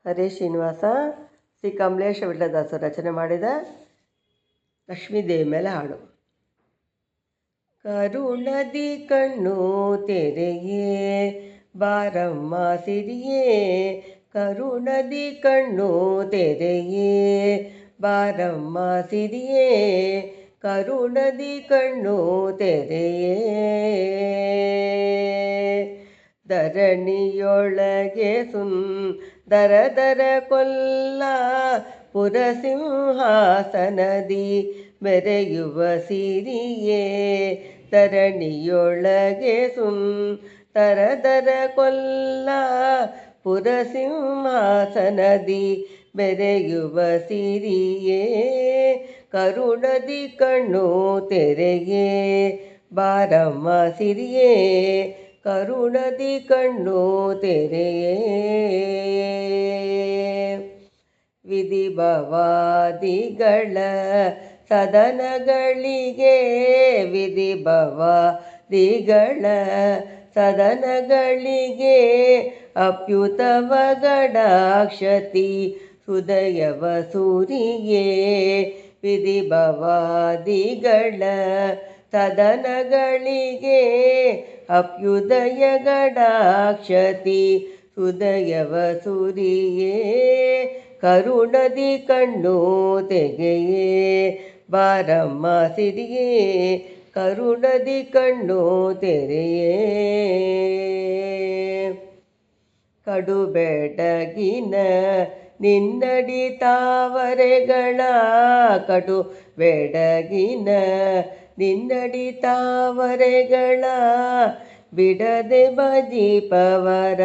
ಹರೇ ಶ್ರೀನಿವಾಸ ಶ್ರೀ ಕಮಲೇಶ ವಿಠಲದಾಸರು ರಚನೆ ಮಾಡಿದ ಲಕ್ಷ್ಮೀದೇವಿ ಮೇಲೆ ಹಾಡು. ಕರುಣದಿ ಕಣ್ಣು ತೆರೆಯೇ ಬಾರಮ್ಮ ಸಿರಿಯೇ, ಕರುಣದಿ ಕಣ್ಣು ತೆರೆಯೇ ಬಾರಮ್ಮ ಸಿರಿಯೇ, ಕರುಣದಿ ಕಣ್ಣು ತೆರೆಯೇ. ಧರಣಿಯೊಳಗೆ ಸುಂದರದರ ಕೊಲ್ಲ ಪುರಸಿಂಹಾಸನದಿ ಮೆರೆಯುವ ಸಿರಿಯೇ, ಧರಣಿಯೊಳಗೆ ಸುಂದರದರ ಕೊಲ್ಲ ಪುರಸಿಂಹಾಸನದಿ ಮೆರೆಯುವ ಸಿರಿಯೇ, ಕರುಣದಿ ಕಣ್ಣು ತೆರೆಯೇ ಬಾರಮ್ಮ ಸಿರಿಯೇ, ಕರುಣದಿ ಕಣ್ಣು ತೆರೆಯೇ. ವಿಧಿಭವಾದಿಗಳ ಸದನಗಳಿಗೆ, ವಿಧಿಭವಾದಿಗಳ ಸದನಗಳಿಗೆ ಅಪ್ಯುತವ ಗಡಾಕ್ಷತಿ ಸುದಯವ ಸೂರಿಯೇ, ವಿಧಿಭವಾದಿಗಳ ಸದನಗಳಿಗೆ ಅಪ್ಯುದಯ ಗಡಾಕ್ಷತಿ ಸುದಯವ ಸೂರಿಯೇ, ಕರುಣದಿ ಕಣ್ಣು ತೆಗೆಯೇ ಬಾರಮ್ಮ ಸಿರಿಯೇ, ಕರುಣದಿ ಕಣ್ಣು ತೆರೆಯೇ. ಕಡುಬೆಡಗಿನ ನಿನ್ನಡಿ ತಾವರೆಗಳ, ಕಡುಬೆಡಗಿನ ನಿನ್ನಡಿ ತಾವರೆಗಳ ಬಿಡದೆ ಭಜಿಪವರ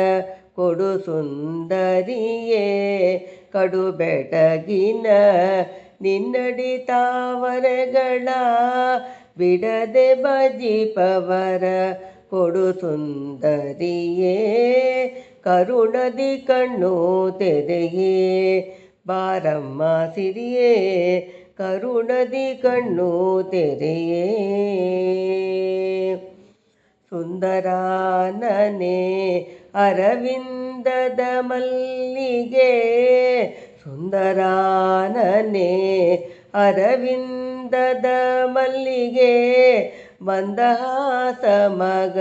ಕೊಡು ಸುಂದರಿಯೇ, ಕಡುಬೆಡಗಿನ ನಿನ್ನಡಿ ತಾವರೆಗಳ ಬಿಡದೆ ಭಜಿಪವರ ಕೊಡು ಸುಂದರಿಯೇ, ಕರುಣದಿ ಕಣ್ಣು ತೆರೆಯೇ ಬಾರಮ್ಮ ಸಿರಿಯೇ, ಕರುಣದಿ ಕಣ್ಣು ತೆರೆಯೇ. ಸುಂದರಾನನೆ ಅರವಿಂದದ ಮಲ್ಲಿಗೆ, ಸುಂದರಾನನೆ ಅರವಿಂದದ ಮಲ್ಲಿಗೆ ಮಂದಹಾಸ ಮಗ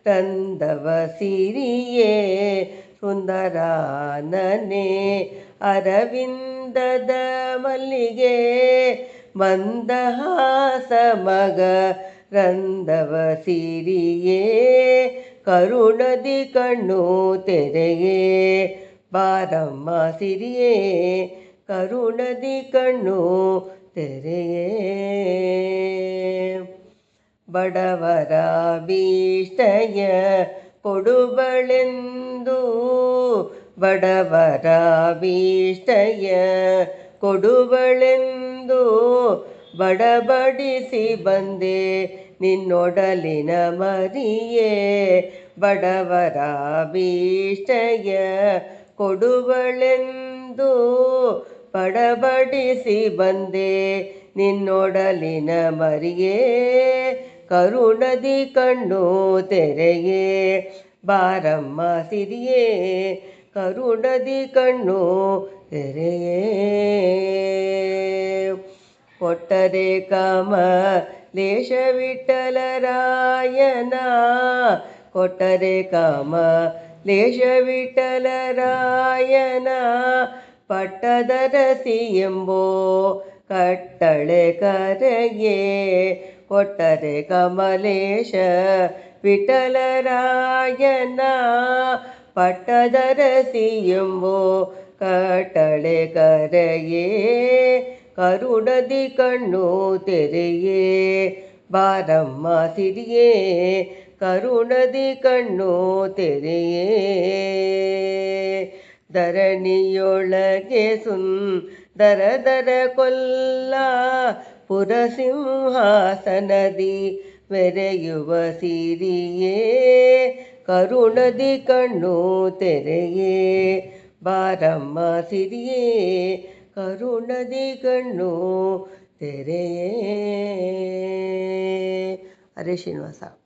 ರಂದವ ಸಿರಿಯೇ, ಸುಂದರಾನನೆ ಅರವಿಂದದ ಮಲ್ಲಿಗೆ ಮಂದಹಾಸ ಮಗ ರಂದವ ಸಿರಿಯೇ, ಕರುಣದಿ ಕಣ್ಣು ತೆರೆಯೇ ಬಾರಮ್ಮ ಸಿರಿಯೇ, ಕರುಣದಿ ಕಣ್ಣು ತೆರೆಯೇ. ಬಡವರ ಭೀಷ್ಟಯ ಕೊಡುಬಳೆಂದು, ಬಡವರ ಭೀಷ್ಟಯ ಕೊಡುಬಳೆಂದು ಬಡಬಡಿಸಿ ಬಂದೆ ನಿನ್ನೊಡಲಿನ ಮರಿಯೇ, ಬಡವರ ಭೀಷ್ಟಯ ಕೊಡುಬಳೆಂದು ಬಡಬಡಿಸಿ ಬಂದೆ ನಿನ್ನೊಡಲಿನ ಮರಿಯೇ, ಕರುಣದಿ ಕಣ್ಣು ತೆರೆಯೇ ಬಾರಮ್ಮ ಸಿರಿಯೇ, ಕರುಣದಿ ಕಣ್ಣು ತೆರೆಯೇ. ಕೊಟ್ಟರೆ ಕಮಲೇಶ ವಿಠಲರಾಯನ, ಕೊಟ್ಟರೆ ಕಮಲೇಶ ವಿಠಲರಾಯನ ಪಟ್ಟದರಸಿ ಎಂಬೋ ಕಟ್ಟಳೆ ಕರೆಯೇ, ಕೊಟ್ಟರೆ ಕಮಲೇಶ ವಿಠಲರಾಯನ ಪಟ್ಟದರಸಿ ಎಂಬೋ ಕಟ್ಟಳೆ ಕರೆಯೇ, ಕರುಣದಿ ಕಣ್ಣು ತೆರೆಯೇ ಬಾರಮ್ಮ ಸಿರಿಯೇ, ಕರುಣದಿ ಕಣ್ಣು ತೆರೆಯೇ. ಧರಣಿಯೊಳಗೆ ಸುಂದರದರ ಕೊಲ್ಲ ಪುರಸಿಂಹಾಸನದಿ ಮೆರೆಯುವ ಸಿರಿಯೇ, ಕರುಣದಿ ಕಣ್ಣು ತೆರೆಯೇ ಬಾರಮ್ಮ ಸಿರಿಯೇ, ಕರುಣದಿ ಕಣ್ಣು ತೆರೆಯೇ. ಹರೇ ಶ್ರೀನಿವಾಸ.